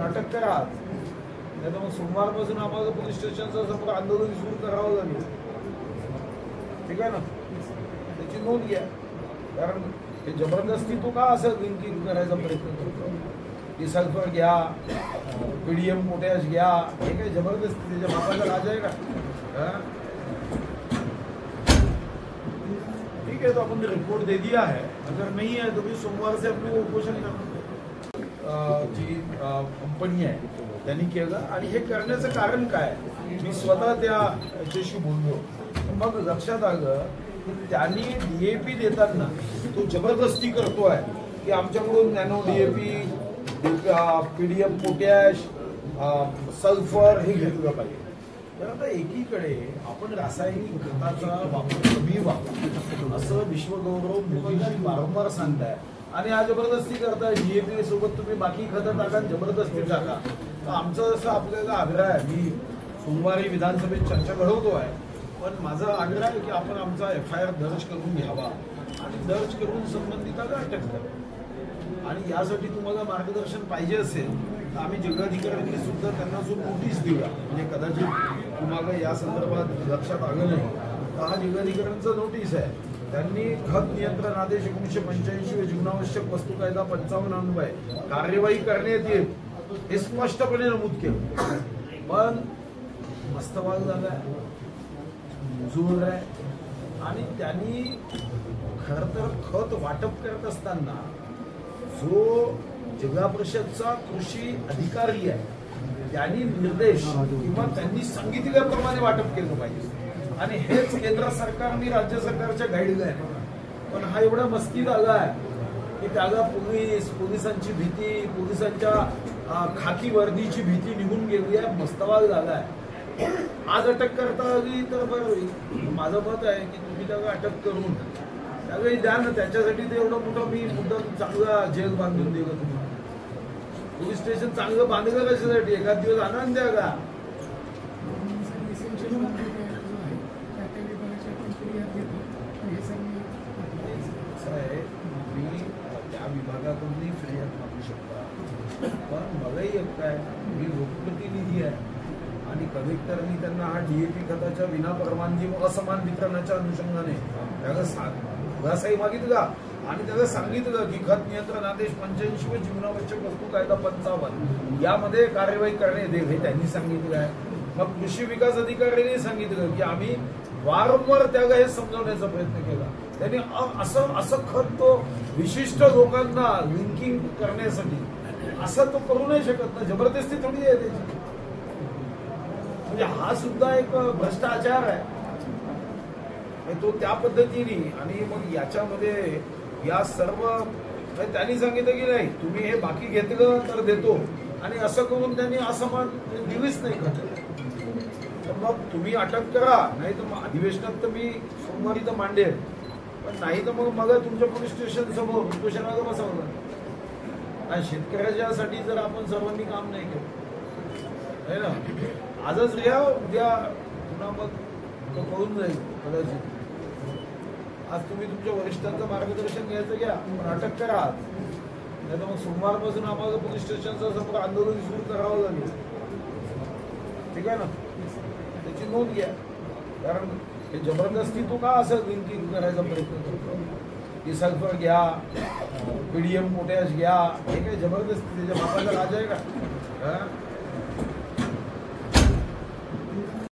अटक करा. नाही तर मग सोमवारपासून आम्हाला पोलीस स्टेशनचं समोर आंदोलन सुरू करावं लागेल. ठीक आहे ना, त्याची नोंद घ्या. कारण हे जबरदस्ती तो का असं लिंकिंग करायचा प्रयत्न करतो की सल्फर घ्या, पीडीएम पोटॅश घ्या, हे काही जबरदस्ती त्याच्या बापाचा राज आहे का? ठीक है, तो अपन ने रिपोर्ट दे दिया है. अगर नहीं है तो भी सोमवार से अपने उपोषण करना. जी कंपनी आहे त्यांनी केलं आणि हे करण्याचं कारण काय, मी स्वतः त्याच्याशी बोललो. मग लक्षात आलं की त्यांनी डीएपी देताना तो जबरदस्ती करतोय की आमच्याकडून nano DAP, PDM potash, sulphur हे घेतलं पाहिजे. तर आता एकीकडे आपण रासायनिक खताचा वापर कमी वापरू असं विश्वगौरव मोदीजी वारंवार सांगताय आणि आज जबरदस्ती करताय. डीएपी सोबत तुम्ही बाकी खतं टाका, जबरदस्ती टाका. तर आमचं असं आपल्याला आग्रह आहे, मी सोमवारी विधानसभेत चर्चा घडवतो आहे, पण माझा आग्रह आहे की आपण आमचा FIR दर्ज करून घ्यावा आणि दर्ज करून संबंधिताला अटक करा. आणि यासाठी तुम्हाला मार्गदर्शन पाहिजे असेल तर आम्ही जिल्हाधिकाऱ्यांनी सुद्धा त्यांना जो नोटीस दिला, म्हणजे कदाचित तुम्हाला या संदर्भात लक्षात आलं नाही, तर हा जिल्हाधिकाऱ्यांचा नोटीस आहे. त्यांनी खत नियंत्रण आदेश 1985 व जीवनावश्यक वस्तू कायदा 55 अन्वये कार्यवाही करण्यात येईल हे स्पष्टपणे नमूद केलं. पण मस्तवाल झाला आहे, मुजूर आहे आणि त्यांनी खरं तर खत वाटप करत असताना जो जिल्हा परिषदचा कृषी अधिकारी आहे त्यांनी निर्देश किंवा त्यांनी सांगितल्याप्रमाणे वाटप केलं पाहिजे आणि हेच केंद्र सरकारने राज्य सरकारच्या गाईडला आहे. पण हा एवढा मस्ती झाला आहे की त्याला पोलिसांची भीती, पोलिसांच्या खाकी वर्दीची भीती निघून गेली आहे. मस्तवाल झाला आहे. आज अटक करता आली तर बरं होईल. माझं मत आहे की तुम्ही त्याला अटक करून त्यावेळी द्या ना. त्याच्यासाठी ते एवढं मोठं मी मुद्दाम चांगला जेल बांधून दिलं. तुम्ही पोलीस स्टेशन चांगलं बांधलं कशासाठी? एखाद दिवस आनंद द्या का? मी त्या विभागाकडूनही फिर्याद मागू शकता, पण मलाही एक काय, मी लोकप्रतिनिधी आहे आणि कलेक्टरनी त्यांना हा डीएपी खताच्या विना परवानगी व असमान वितरणाच्या अनुषंगाने त्याला घासाई मागितला आणि त्याला सांगितलं की खत नियंत्रण आदेश 85 व जीवनावश्यक वस्तू कायदा 55 यामध्ये कार्यवाही करण्यात येईल हे त्यांनी सांगितलं आहे. मग कृषी विकास अधिकाऱ्यांनी सांगितलं की आम्ही वारंवार त्याला हे समजवण्याचा प्रयत्न केला. त्यांनी असं खत तो विशिष्ट लोकांना लिंकिंग करण्यासाठी असं तो करू नाही शकत ना. जबरदस्ती थोडी आहे त्याची. म्हणजे हा सुद्धा एक भ्रष्टाचार आहे तो त्या पद्धतीने. आणि मग याच्यामध्ये या सर्व त्यांनी सांगितलं की नाही तुम्ही हे बाकी घेतलं तर देतो आणि असं करून त्यांनी असमान दिलीच नाही खत. तर मग तुम्ही अटक करा, नाही तर मग अधिवेशनात तर मी सोमवारी तर मांडेल, पण नाही तर मग मला तुमच्या पोलीस स्टेशन समोर उपोषणाला बसवलं. आणि शेतकऱ्याच्यासाठी जर आपण सर्वांनी काम नाही केलं आहे ना, आजच घ्या उद्या पुन्हा मग तो कळून जाईल कदाचित. आज तुम्ही तुमच्या वरिष्ठांचं मार्गदर्शन घ्यायचं घ्या, पण अटक करा. नाही तर मग सोमवारपासून आम्हाला पोलीस स्टेशनचं समोर आंदोलन सुरू करावं लागेल. ठीक आहे ना, त्याची नोंद घ्या. कारण हे जबरदस्ती तो का असं लिंकिंग करायचा प्रयत्न करतो की सल्फर घ्या, पीडीएम पोटॅश घ्या, हे काही जबरदस्ती त्याच्या बापाचा राज आहे का?